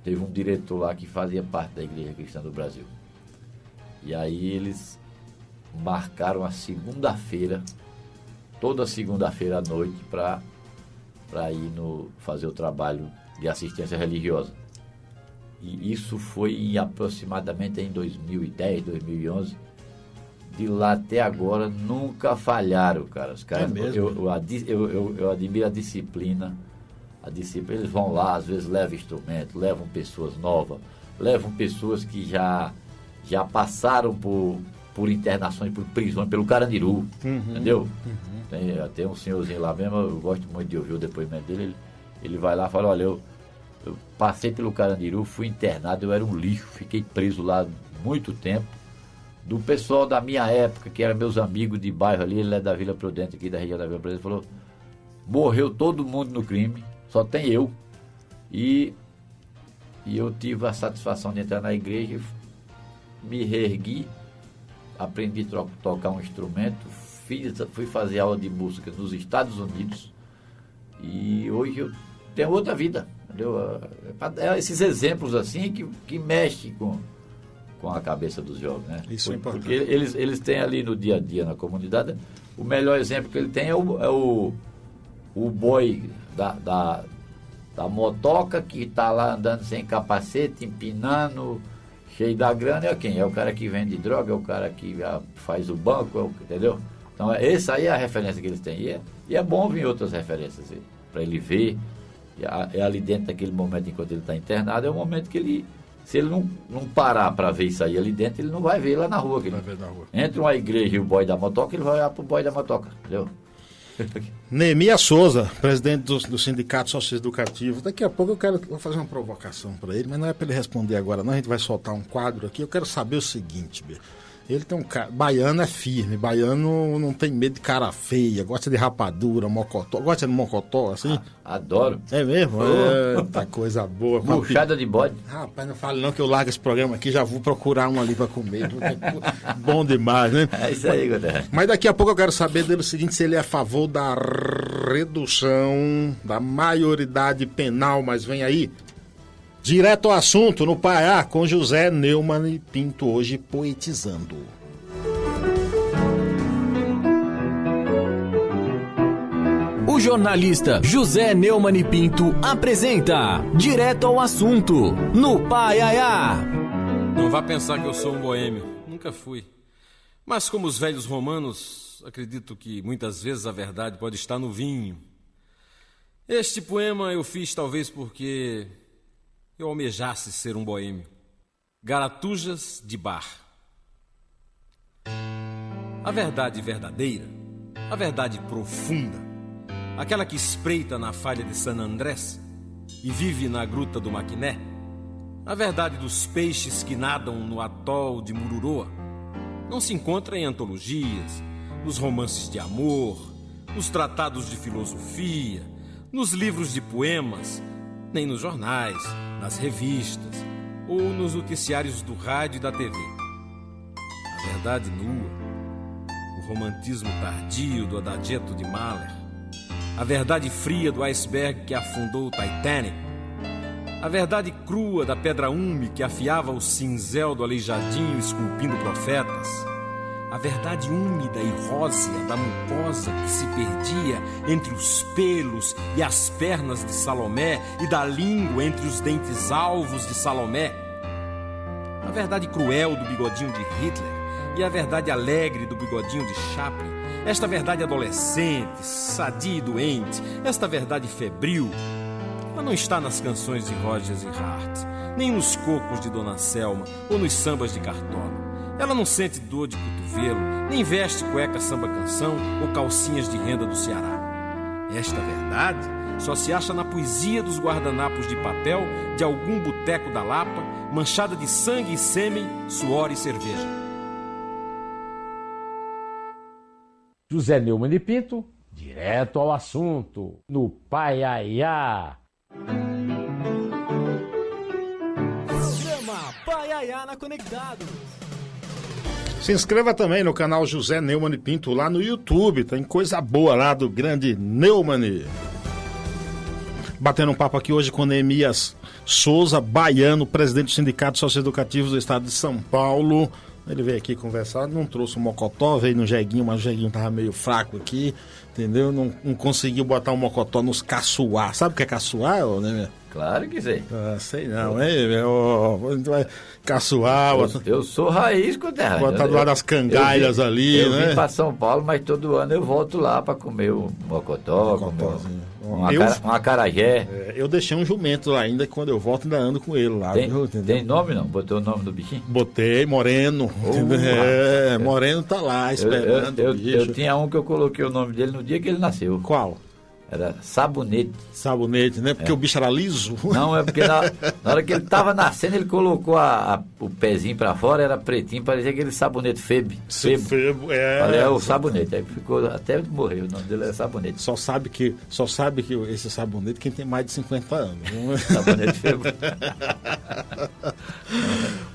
teve um diretor lá que fazia parte da Igreja Cristã do Brasil, e aí eles marcaram a segunda-feira, toda segunda-feira à noite, para ir fazer o trabalho de assistência religiosa. E isso foi aproximadamente em 2010, 2011. De lá até agora nunca falharam, cara. Os caras, eu admiro a disciplina. Eles vão lá, às vezes levam instrumento, levam pessoas novas, levam pessoas que já passaram por internações, por prisões, pelo Carandiru, entendeu? Tem um senhorzinho lá mesmo, eu gosto muito de ouvir o depoimento dele, ele vai lá e fala, olha, eu passei pelo Carandiru, fui internado, eu era um lixo, fiquei preso lá muito tempo, do pessoal da minha época, que eram meus amigos de bairro ali, ele é da Vila Prudente, aqui da região da Vila Prudente, falou, morreu todo mundo no crime, só tem eu, e eu tive a satisfação de entrar na igreja, me reergui, aprendi a tocar um instrumento, fui fazer aula de música nos Estados Unidos e hoje eu tenho outra vida, entendeu? É esses exemplos assim que mexem com a cabeça dos jovens, né? Isso é importante. Porque eles têm ali no dia a dia, na comunidade, o melhor exemplo que ele tem é o boy da motoca que está lá andando sem capacete, empinando, cheio da grana. É quem? É o cara que vende droga, é o cara que faz o banco, entendeu? Então, essa aí é a referência que eles têm. E é bom vir outras referências para ele ver. É ali dentro daquele momento, enquanto ele está internado, é o momento que ele... Se ele não parar para ver isso aí ali dentro, ele não vai ver lá na rua. Vai ver na rua. Entra uma igreja e o boy da motoca, ele vai olhar para o boy da motoca, entendeu? Neemias Souza, presidente do Sindicato Socioeducativo. Daqui a pouco eu vou fazer uma provocação para ele, mas não é para ele responder agora, não. A gente vai soltar um quadro aqui. Eu quero saber o seguinte, ele tem um cara... Baiano é firme, baiano não tem medo de cara feia, gosta de rapadura, mocotó. Gosta de mocotó, assim? Adoro. É mesmo? Eita, coisa boa. Buchada de bode. Rapaz, não fale não que eu largo esse programa aqui, já vou procurar um ali para comer. Bom demais, né? É isso aí, Godé. Mas daqui a pouco eu quero saber dele o seguinte, se ele é a favor da redução da maioridade penal, mas vem aí. Direto ao assunto, no Paiá, com José Neumann Pinto, hoje poetizando. O jornalista José Neumann Pinto apresenta Direto ao Assunto, no Paiaiá. Não vá pensar que eu sou um boêmio, nunca fui. Mas como os velhos romanos, acredito que muitas vezes a verdade pode estar no vinho. Este poema eu fiz talvez porque... eu almejasse ser um boêmio. Garatujas de bar. A verdade verdadeira, a verdade profunda, aquela que espreita na falha de San Andrés e vive na gruta do Maquiné, a verdade dos peixes que nadam no atol de Mururoa, não se encontra em antologias, nos romances de amor, nos tratados de filosofia, nos livros de poemas, nem nos jornais, nas revistas ou nos noticiários do rádio e da TV. A verdade nua, o romantismo tardio do Adagietto de Mahler, a verdade fria do iceberg que afundou o Titanic, a verdade crua da pedra úmida que afiava o cinzel do aleijadinho esculpindo profetas, a verdade úmida e rósea da mucosa que se perdia entre os pelos e as pernas de Salomé e da língua entre os dentes alvos de Salomé, a verdade cruel do bigodinho de Hitler e a verdade alegre do bigodinho de Chaplin, esta verdade adolescente, sadia e doente, esta verdade febril, ela não está nas canções de Rodgers e Hart, nem nos cocos de Dona Selma ou nos sambas de Cartola. Ela não sente dor de cotovelo, nem veste cueca samba-canção ou calcinhas de renda do Ceará. Esta verdade só se acha na poesia dos guardanapos de papel de algum boteco da Lapa, manchada de sangue e sêmen, suor e cerveja. José Neumann Pinto, direto ao assunto, no Paiaiá. Programa Paiaiá na Conectados. Se inscreva também no canal José Neumann Pinto lá no YouTube. Tem coisa boa lá do grande Neumann. Batendo um papo aqui hoje com Neemias Souza, baiano, presidente do Sindicato Socioeducativo do Estado de São Paulo. Ele veio aqui conversar, não trouxe o mocotó, veio no jeguinho, mas o jeguinho tava meio fraco aqui, entendeu? Não conseguiu botar o mocotó nos caçoar. Sabe o que é caçoar, né? Claro que sei. Ah, sei não, hein? Caçoar. Eu sou raiz, Cudé. Botar do lado das cangalhas ali, eu né? Eu vim para São Paulo, mas todo ano eu volto lá para comer o mocotó, comer um acarajé. Eu deixei um jumento lá ainda, quando eu volto ainda ando com ele lá. Tem nome não? Botou o nome do bichinho? Botei, Moreno. Moreno tá lá esperando o bicho. Eu tinha um que eu coloquei o nome dele no dia que ele nasceu. Qual? Era Sabonete. Sabonete, né? Porque o bicho era liso? Não, é porque na hora que ele tava nascendo, ele colocou o pezinho pra fora, era pretinho, parecia aquele sabonete Febo. Falei, é o Sabonete. Aí ficou, até morreu, o nome dele era Sabonete. Só sabe que esse sabonete quem tem mais de 50 anos. Sabonete Febo.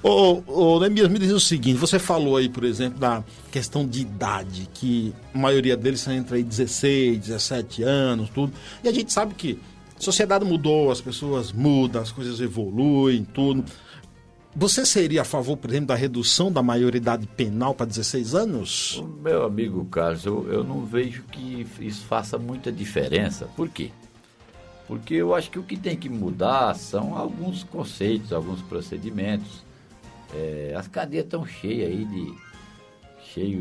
Ô, Neemias, me diz o seguinte, você falou aí, por exemplo, da questão de idade, que a maioria deles são entre aí 16, 17 anos, tudo, e a gente sabe que a sociedade mudou, as pessoas mudam, as coisas evoluem, tudo. Você seria a favor, por exemplo, da redução da maioridade penal para 16 anos? Meu amigo Carlos, eu não vejo que isso faça muita diferença. Por quê? Porque eu acho que o que tem que mudar são alguns conceitos, alguns procedimentos. As cadeias estão cheias aí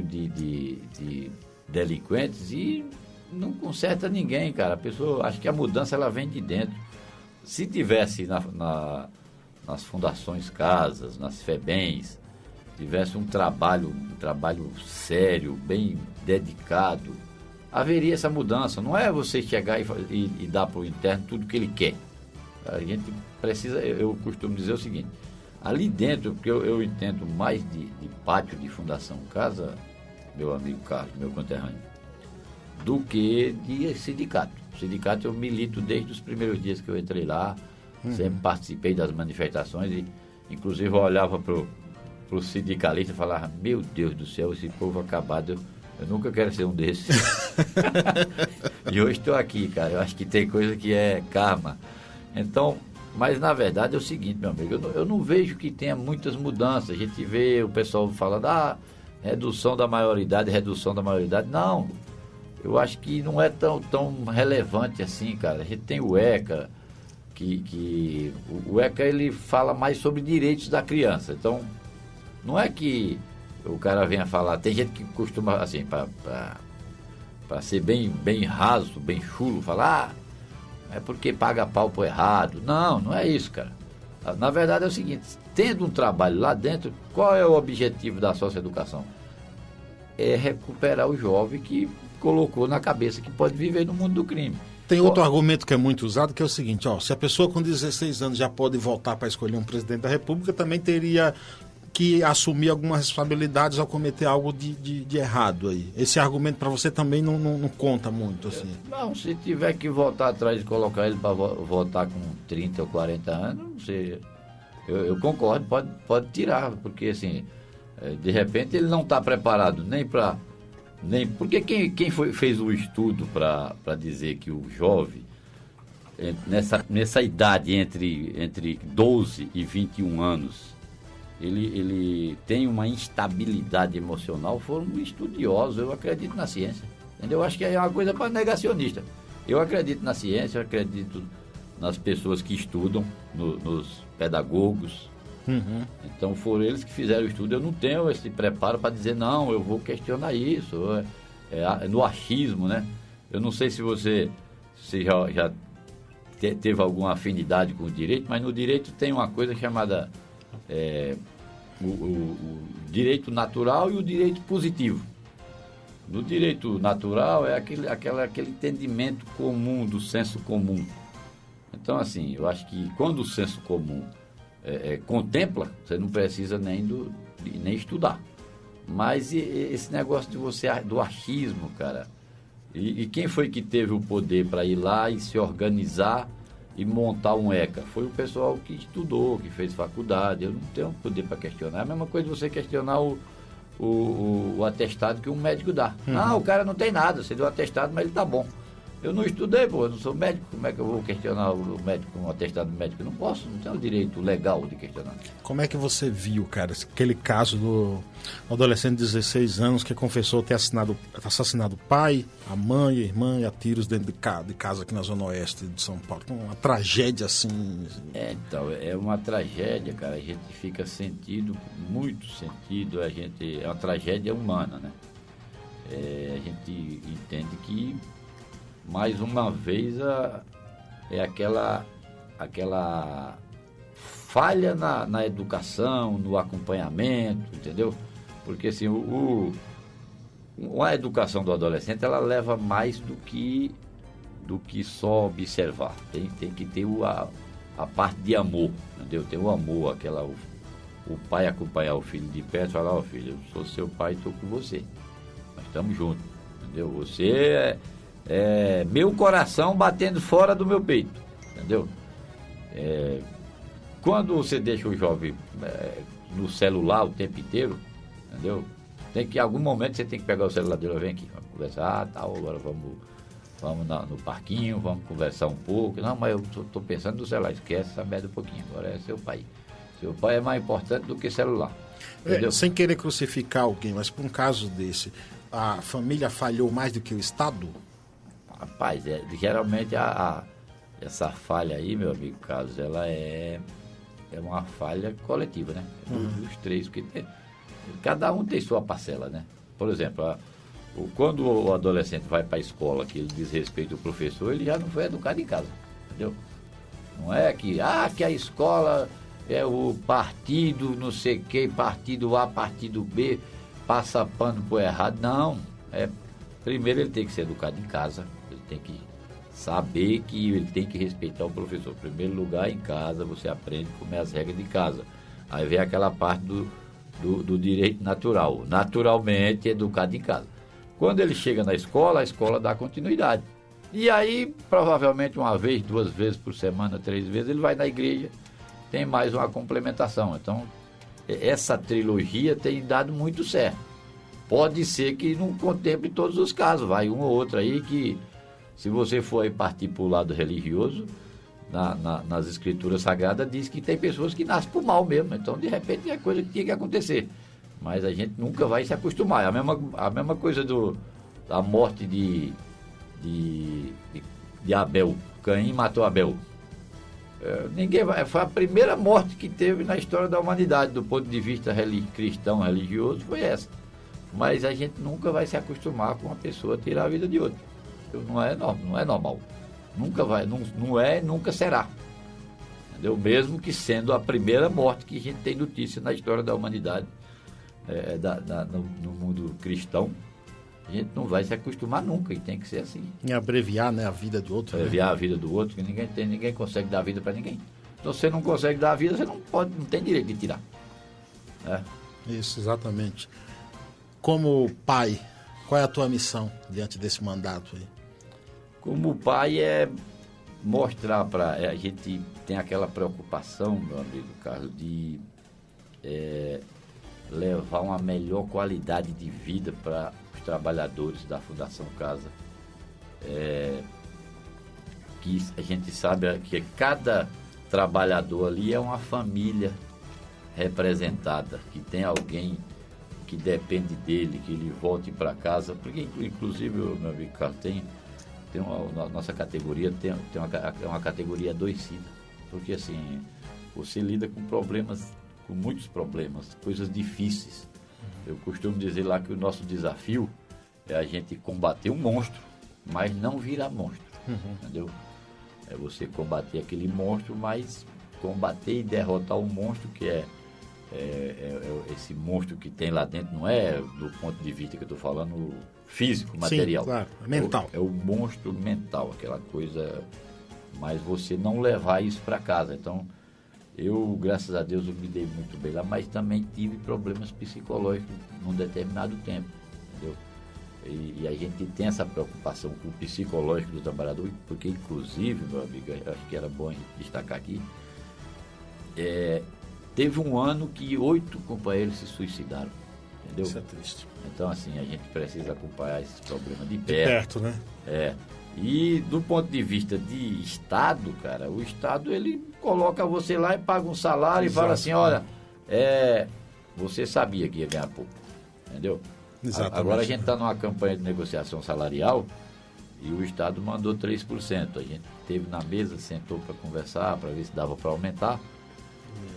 de delinquentes e não conserta ninguém, cara. A pessoa, acho que a mudança ela vem de dentro. Se tivesse nas fundações casas, nas FEBEMs, tivesse um trabalho sério, bem dedicado, haveria essa mudança. Não é você chegar e dar para o interno tudo que ele quer. A gente precisa, eu costumo dizer o seguinte, ali dentro, porque eu entendo mais de pátio de fundação casa, meu amigo Carlos, meu conterrâneo, do que de sindicato. Sindicato eu milito desde os primeiros dias que eu entrei lá, sempre participei das manifestações e inclusive eu olhava pro sindicalista e falava, meu Deus do céu, esse povo acabado, eu nunca quero ser um desses. E hoje estou aqui, cara, eu acho que tem coisa que é karma. Então, mas na verdade é o seguinte, meu amigo, eu não vejo que tenha muitas mudanças. A gente vê o pessoal falando, redução da maioridade. Não, eu acho que não é tão relevante assim, cara. A gente tem o ECA, que o ECA ele fala mais sobre direitos da criança. Então, não é que o cara venha falar, tem gente que costuma, assim, para ser bem raso, bem chulo, falar, é porque paga pau pro errado. Não é isso, cara. Na verdade é o seguinte, tendo um trabalho lá dentro, qual é o objetivo da socioeducação? É recuperar o jovem que colocou na cabeça que pode viver no mundo do crime. Tem outro argumento que é muito usado, que é o seguinte, se a pessoa com 16 anos já pode votar para escolher um presidente da República, também teria que assumir algumas responsabilidades ao cometer algo de errado aí. Esse argumento para você também não conta muito, assim? Não, se tiver que voltar atrás e colocar ele para votar com 30 ou 40 anos, não sei. Eu concordo, pode tirar, porque assim, de repente ele não está preparado porque quem fez o estudo para dizer que o jovem, nessa idade entre 12 e 21 anos, ele tem uma instabilidade emocional, foram estudiosos. Eu acredito na ciência, entendeu? Eu acho que é uma coisa para negacionista. Eu acredito na ciência, eu acredito nas pessoas que estudam, nos pedagogos. Então foram eles que fizeram o estudo. Eu não tenho esse preparo para dizer, não, eu vou questionar isso. No achismo, né? Eu não sei se você já teve alguma afinidade com o direito, mas no direito tem uma coisa chamada o direito natural e o direito positivo. No direito natural é aquele entendimento comum, do senso comum. Então, assim, eu acho que quando o senso comum contempla, você não precisa nem estudar. Mas esse negócio do achismo, cara, e quem foi que teve o poder para ir lá e se organizar e montar um ECA? Foi o pessoal que estudou, que fez faculdade. Eu não tenho poder para questionar. É a mesma coisa você questionar o atestado que um médico dá. Não, o cara não tem nada, você deu um atestado, mas ele tá bom. Eu não estudei, eu não sou médico, como é que eu vou questionar o médico com um atestado médico? Eu não posso, não tenho o direito legal de questionar. Como é que você viu, cara, aquele caso do adolescente de 16 anos que confessou ter assassinado o pai, a mãe, a irmã e a tiros dentro de casa aqui na Zona Oeste de São Paulo? Uma tragédia assim. Então, é uma tragédia, cara, a gente fica muito sentido, é uma tragédia humana, né? A gente entende que mais uma vez é aquela falha na educação, no acompanhamento, entendeu? Porque assim, a educação do adolescente, ela leva mais do que só observar. Tem que ter a parte de amor, entendeu? Tem o amor, o pai acompanhar o filho de perto e falar, filho, eu sou seu pai e estou com você. Nós estamos juntos, entendeu? Você é meu coração batendo fora do meu peito, entendeu? quando você deixa o jovem no celular o tempo inteiro, entendeu? Tem que, em algum momento, você tem que pegar o celular dele, vem aqui, vamos conversar, tal, agora vamos no parquinho, vamos conversar um pouco. Não, mas eu estou pensando no celular, esquece essa merda um pouquinho, agora é seu pai. Seu pai é mais importante do que celular. Sem querer crucificar alguém, mas por um caso desse, a família falhou mais do que o Estado? Rapaz, geralmente essa falha aí, meu amigo Carlos, ela é uma falha coletiva, né? Dos três, porque cada um tem sua parcela, né? Por exemplo, quando o adolescente vai para a escola que ele desrespeita o professor, ele já não foi educado em casa, entendeu? Não é que a escola é o partido, não sei o que, partido A, partido B, passa pano pro errado. Não, primeiro ele tem que ser educado em casa, ele tem que saber que ele tem que respeitar o professor. Em primeiro lugar, em casa, você aprende como é as regras de casa. Aí vem aquela parte do direito natural. Naturalmente, educado em casa. Quando ele chega na escola, a escola dá continuidade. E aí, provavelmente, uma vez, 2 vezes por semana, 3 vezes, ele vai na igreja, tem mais uma complementação. Então, essa trilogia tem dado muito certo. Pode ser que não contemple todos os casos. Vai um ou outro aí que, se você for aí partir para o lado religioso, nas escrituras sagradas, diz que tem pessoas que nascem por mal mesmo. Então, de repente, é coisa que tinha que acontecer. Mas a gente nunca vai se acostumar. A mesma coisa da morte de Abel. Caim matou Abel. Foi a primeira morte que teve na história da humanidade, do ponto de vista cristão, religioso, foi essa. Mas a gente nunca vai se acostumar com uma pessoa tirar a vida de outra. Não é normal. Nunca vai, não é, nunca será. Entendeu? Mesmo que sendo a primeira morte que a gente tem notícia na história da humanidade, no mundo cristão, a gente não vai se acostumar nunca, e tem que ser assim. E abreviar, né, a vida do outro. Abreviar a vida do outro, que ninguém consegue dar vida para ninguém. Então, se você não consegue dar a vida, você não tem direito de tirar. Isso, exatamente. Como pai, qual é a tua missão diante desse mandato aí? Como pai é mostrar para... a gente tem aquela preocupação, meu amigo Carlos, de levar uma melhor qualidade de vida para os trabalhadores da Fundação Casa. Que a gente sabe que cada trabalhador ali é uma família representada, que tem alguém que depende dele, que ele volte para casa, porque inclusive, meu amigo Carlos, a nossa categoria tem uma categoria adoecida, porque assim, você lida com problemas, com muitos problemas, coisas difíceis. Eu costumo dizer lá que o nosso desafio é a gente combater um monstro, mas não virar monstro, entendeu? É você combater aquele monstro, mas combater e derrotar o monstro que é esse monstro que tem lá dentro, não é do ponto de vista que eu estou falando físico, material. Sim, claro, mental. É o monstro mental, aquela coisa, mas você não levar isso para casa. Então, eu, graças a Deus, eu me dei muito bem lá, mas também tive problemas psicológicos num determinado tempo, entendeu? E a gente tem essa preocupação com o psicológico do trabalhador, porque, inclusive, meu amigo, acho que era bom destacar aqui, teve um ano que 8 companheiros se suicidaram, entendeu? Isso é triste. Então, assim, a gente precisa acompanhar esses problemas de perto. De perto, né? E do ponto de vista de Estado, cara, o Estado, ele coloca você lá e paga um salário. Exato. E fala assim, olha, você sabia que ia ganhar pouco, entendeu? Exatamente. Agora a gente está numa campanha de negociação salarial e o Estado mandou 3%. A gente esteve na mesa, sentou para conversar, para ver se dava para aumentar.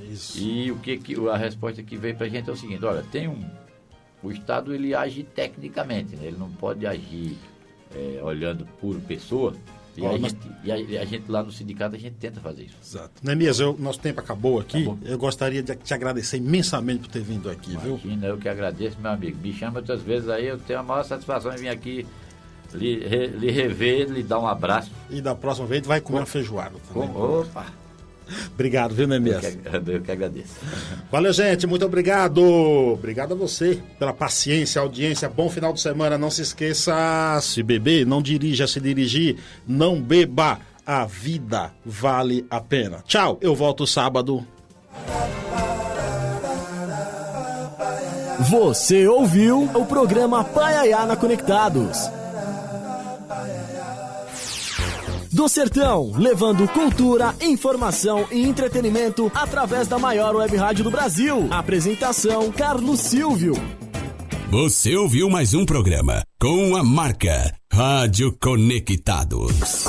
Isso. E a resposta que veio para a gente é o seguinte, olha, o Estado ele age tecnicamente, né? Ele não pode agir olhando por pessoa. E a gente lá no sindicato, a gente tenta fazer isso. Exato. Neemias, nosso tempo acabou aqui. Eu gostaria de te agradecer imensamente por ter vindo aqui, viu? Imagina, eu que agradeço, meu amigo. Me chama outras vezes aí, eu tenho a maior satisfação em vir aqui lhe rever, lhe dar um abraço. E da próxima vez vai comer uma feijoada também. Opa! Obrigado, viu, Neemias? Eu que agradeço. Valeu, gente. Muito obrigado. Obrigado a você pela paciência, audiência. Bom final de semana. Não se esqueça, se beber, não dirija. Se dirigir, não beba. A vida vale a pena. Tchau. Eu volto sábado. Você ouviu o programa Paiaiá na Conectados. Do Sertão, levando cultura, informação e entretenimento através da maior web rádio do Brasil. Apresentação, Carlos Silvio. Você ouviu mais um programa com a marca Rádio Conectados.